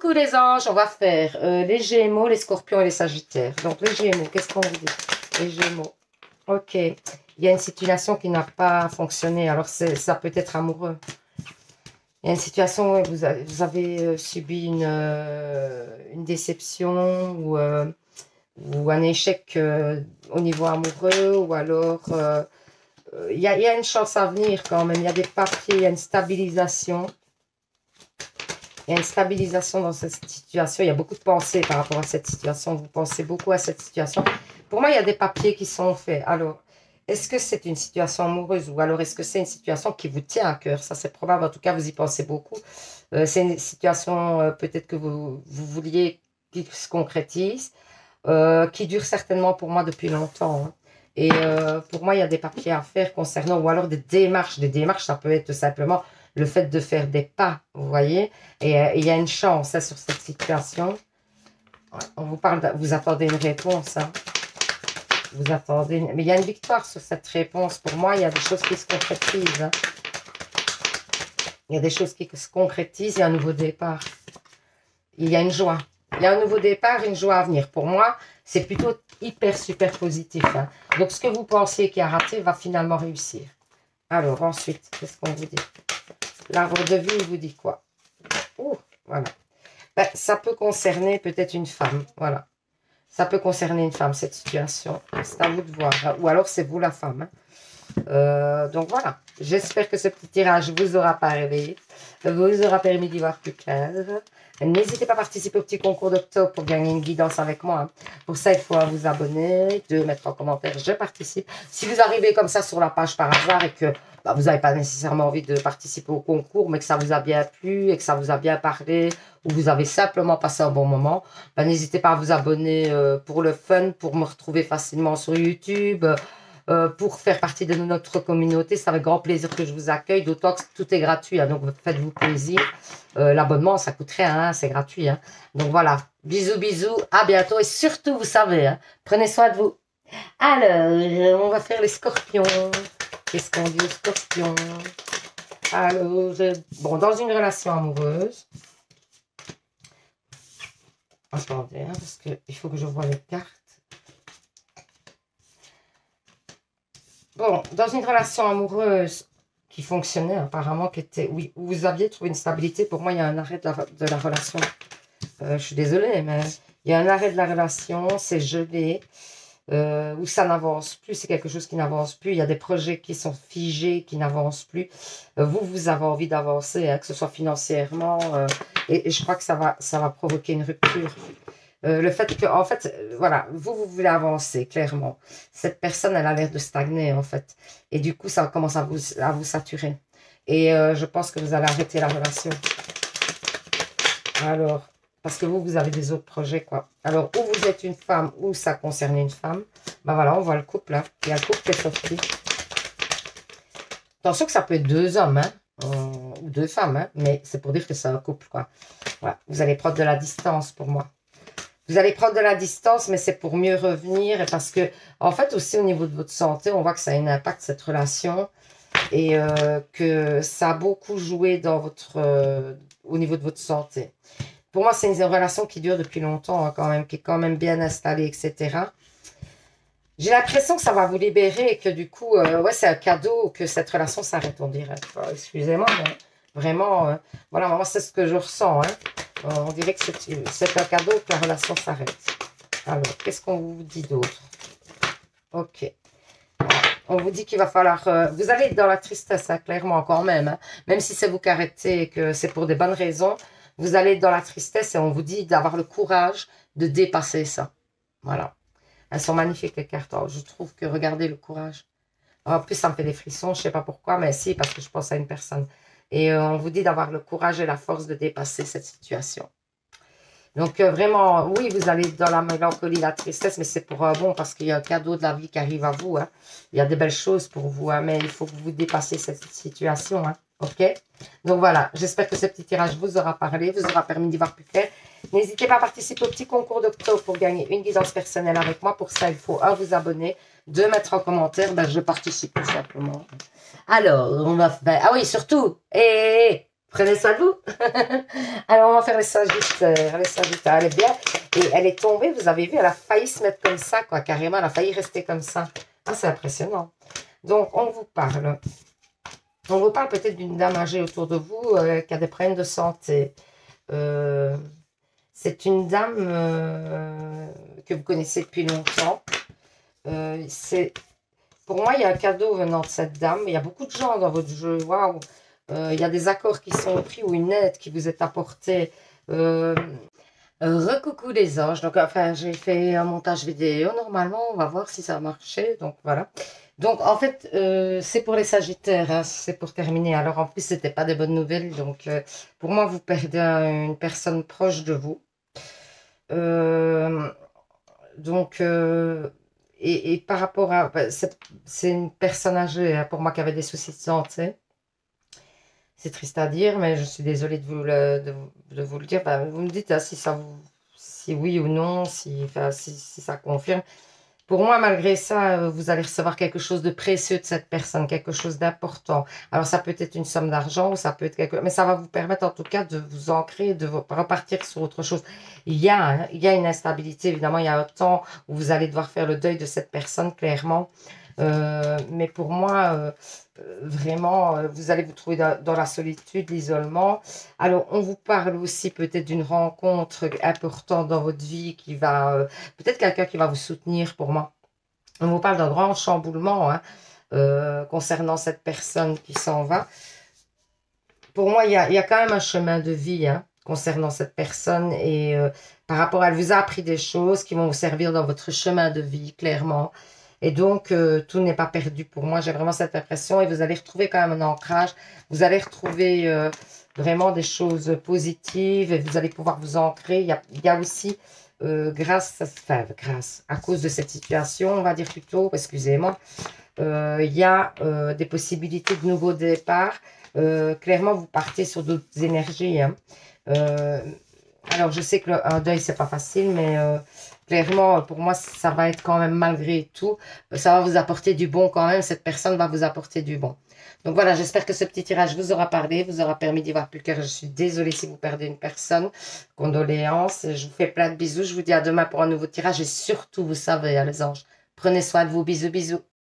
Coucou les anges, on va faire les Gémeaux, les Scorpions et les Sagittaires. Donc les Gémeaux, qu'est-ce qu'on vous dit? Les Gémeaux, ok. Il y a une situation qui n'a pas fonctionné, alors ça peut être amoureux. Il y a une situation où vous avez subi une déception ou un échec au niveau amoureux, ou alors il y a une chance à venir quand même. Il y a des papiers, il y a une stabilisation. Il y a une stabilisation dans cette situation. Il y a beaucoup de pensées par rapport à cette situation. Vous pensez beaucoup à cette situation. Pour moi, il y a des papiers qui sont faits. Alors, est-ce que c'est une situation amoureuse ou alors est-ce que c'est une situation qui vous tient à cœur? Ça, c'est probable. En tout cas, vous y pensez beaucoup. C'est une situation peut-être que vous vouliez qui se concrétise, qui dure certainement pour moi depuis longtemps. Hein. Et pour moi, il y a des papiers à faire concernant, ou alors des démarches. Des démarches, ça peut être tout simplement le fait de faire des pas, vous voyez. Et il y a une chance hein, sur cette situation. On vous parle, vous attendez une réponse. Hein. Vous attendez, mais il y a une victoire sur cette réponse. Pour moi, il y a des choses qui se concrétisent. Hein. Il y a des choses qui se concrétisent. Il y a un nouveau départ. Il y a une joie. Il y a un nouveau départ, une joie à venir. Pour moi, c'est plutôt hyper, super positif. Hein. Donc, ce que vous pensiez qui a raté va finalement réussir. Alors, ensuite, qu'est-ce qu'on vous dit? L'arbre de vie, il vous dit quoi? Ouh, voilà. Ben, ça peut concerner peut-être une femme. Voilà. Ça peut concerner une femme, cette situation. C'est à vous de voir. Ou alors, c'est vous la femme. Hein. Donc, voilà. J'espère que ce petit tirage vous aura parlé. Vous aura permis d'y voir plus clair. N'hésitez pas à participer au petit concours d'octobre pour gagner une guidance avec moi. Hein. Pour ça, il faut vous abonner, de mettre en commentaire « Je participe ». Si vous arrivez comme ça sur la page par hasard et que bah, vous n'avez pas nécessairement envie de participer au concours, mais que ça vous a bien plu et que ça vous a bien parlé, ou vous avez simplement passé un bon moment, bah, n'hésitez pas à vous abonner pour le fun, pour me retrouver facilement sur YouTube, pour faire partie de notre communauté. C'est avec grand plaisir que je vous accueille, d'autant que tout est gratuit, hein, donc faites-vous plaisir. L'abonnement, ça coûte rien, hein, c'est gratuit. Hein. Donc voilà, bisous, bisous, à bientôt. Et surtout, vous savez, hein, prenez soin de vous. Alors, on va faire les scorpions. Qu'est-ce qu'on dit aux scorpions? Alors, bon, dans une relation amoureuse. Attendez, hein, parce qu'il faut que je vois les cartes. Bon, dans une relation amoureuse qui fonctionnait apparemment, qui était, oui, où vous aviez trouvé une stabilité, pour moi, il y a un arrêt de la relation. Je suis désolée, mais il y a un arrêt de la relation, c'est gelé, où ça n'avance plus, c'est quelque chose qui n'avance plus. Il y a des projets qui sont figés, qui n'avancent plus. Vous avez envie d'avancer, hein, que ce soit financièrement, et je crois que ça va provoquer une rupture. Le fait que, en fait, voilà, vous voulez avancer, clairement. Cette personne, elle a l'air de stagner, en fait. Et du coup, ça commence à vous saturer. Et je pense que vous allez arrêter la relation. Alors, parce que vous avez des autres projets, quoi. Alors, ou vous êtes une femme, ou ça concerne une femme. Ben voilà, on voit le couple, là. Il y a le couple qui est sorti. Attention que ça peut être deux hommes, hein, ou deux femmes, hein, mais c'est pour dire que c'est un couple, quoi. Voilà, vous allez prendre de la distance pour moi. Vous allez prendre de la distance, mais c'est pour mieux revenir. Parce que, en fait, aussi au niveau de votre santé, on voit que ça a un impact, cette relation. Et que ça a beaucoup joué dans au niveau de votre santé. Pour moi, c'est une relation qui dure depuis longtemps, hein, quand même, qui est quand même bien installée, etc. J'ai l'impression que ça va vous libérer et que du coup, ouais, c'est un cadeau que cette relation s'arrête, on dirait. Enfin, excusez-moi, mais vraiment, voilà, moi, c'est ce que je ressens, hein. On dirait que c'est un cadeau que la relation s'arrête. Alors, qu'est-ce qu'on vous dit d'autre? Ok. On vous dit qu'il va falloir... vous allez être dans la tristesse, hein, clairement, quand même. Hein. Même si c'est vous qui arrêtez et que c'est pour des bonnes raisons, vous allez être dans la tristesse et on vous dit d'avoir le courage de dépasser ça. Voilà. Elles sont magnifiques, les cartes. Alors, je trouve que, regardez le courage. En plus, ça me fait des frissons, je ne sais pas pourquoi, mais si, parce que je pense à une personne. Et on vous dit d'avoir le courage et la force de dépasser cette situation. Donc, vraiment, oui, vous allez dans la mélancolie, la tristesse, mais c'est pour bon, parce qu'il y a un cadeau de la vie qui arrive à vous. Hein. Il y a des belles choses pour vous, hein, mais il faut que vous dépassiez cette situation. Hein, ok? Donc, voilà, j'espère que ce petit tirage vous aura parlé, vous aura permis d'y voir plus clair. N'hésitez pas à participer au petit concours d'octobre pour gagner une guidance personnelle avec moi. Pour ça, il faut vous abonner, mettre en commentaire, ben, je participe tout simplement. Alors, on va faire... Ah oui, surtout, Prenez soin de vous. Alors, on va faire les Sagittaires. Les Sagittaires, elle est bien. Et elle est tombée, vous avez vu, elle a failli se mettre comme ça, quoi, carrément. Elle a failli rester comme ça. Ah, c'est impressionnant. Donc, on vous parle. On vous parle peut-être d'une dame âgée autour de vous qui a des problèmes de santé. C'est une dame que vous connaissez depuis longtemps. Pour moi, il y a un cadeau venant de cette dame. Il y a beaucoup de gens dans votre jeu. Waouh! Il y a des accords qui sont pris ou une aide qui vous est apportée. Recoucou les anges. Donc, enfin, j'ai fait un montage vidéo. Normalement, on va voir si ça a marché. Donc, voilà. Donc, en fait, c'est pour les Sagittaires. Hein, c'est pour terminer. Alors, en plus, c'était pas des bonnes nouvelles. Donc, pour moi, vous perdez une personne proche de vous. Donc, et par rapport à... ben, c'est une personne âgée, hein, pour moi, qui avait des soucis de santé. C'est triste à dire, mais je suis désolée de vous le dire. Ben, vous me dites hein, si oui ou non, si ça confirme. Pour moi, malgré ça, vous allez recevoir quelque chose de précieux de cette personne, quelque chose d'important. Alors, ça peut être une somme d'argent ou ça peut être mais ça va vous permettre en tout cas de vous ancrer, de repartir sur autre chose. Il y a une instabilité, évidemment, il y a un temps où vous allez devoir faire le deuil de cette personne, clairement. Mais pour moi, vraiment, vous allez vous trouver dans la solitude, l'isolement. Alors, on vous parle aussi peut-être d'une rencontre importante dans votre vie qui va... peut-être quelqu'un qui va vous soutenir pour moi. On vous parle d'un grand chamboulement hein, concernant cette personne qui s'en va. Pour moi, il y a quand même un chemin de vie hein, concernant cette personne. Et par rapport à elle, vous a appris des choses qui vont vous servir dans votre chemin de vie, clairement. Et donc, tout n'est pas perdu pour moi. J'ai vraiment cette impression. Et vous allez retrouver quand même un ancrage. Vous allez retrouver vraiment des choses positives. Et vous allez pouvoir vous ancrer. Il y a aussi, grâce, à cause de cette situation, on va dire plutôt, excusez-moi, il y a des possibilités de nouveaux départs. Clairement, vous partez sur d'autres énergies. Hein. Alors, je sais qu'un deuil, c'est pas facile, mais clairement, pour moi, ça va être quand même, malgré tout, ça va vous apporter du bon quand même. Cette personne va vous apporter du bon. Donc voilà, j'espère que ce petit tirage vous aura parlé, vous aura permis d'y voir plus clair. Je suis désolée si vous perdez une personne. Condoléances. Je vous fais plein de bisous. Je vous dis à demain pour un nouveau tirage. Et surtout, vous savez, hein, les anges, prenez soin de vous. Bisous, bisous.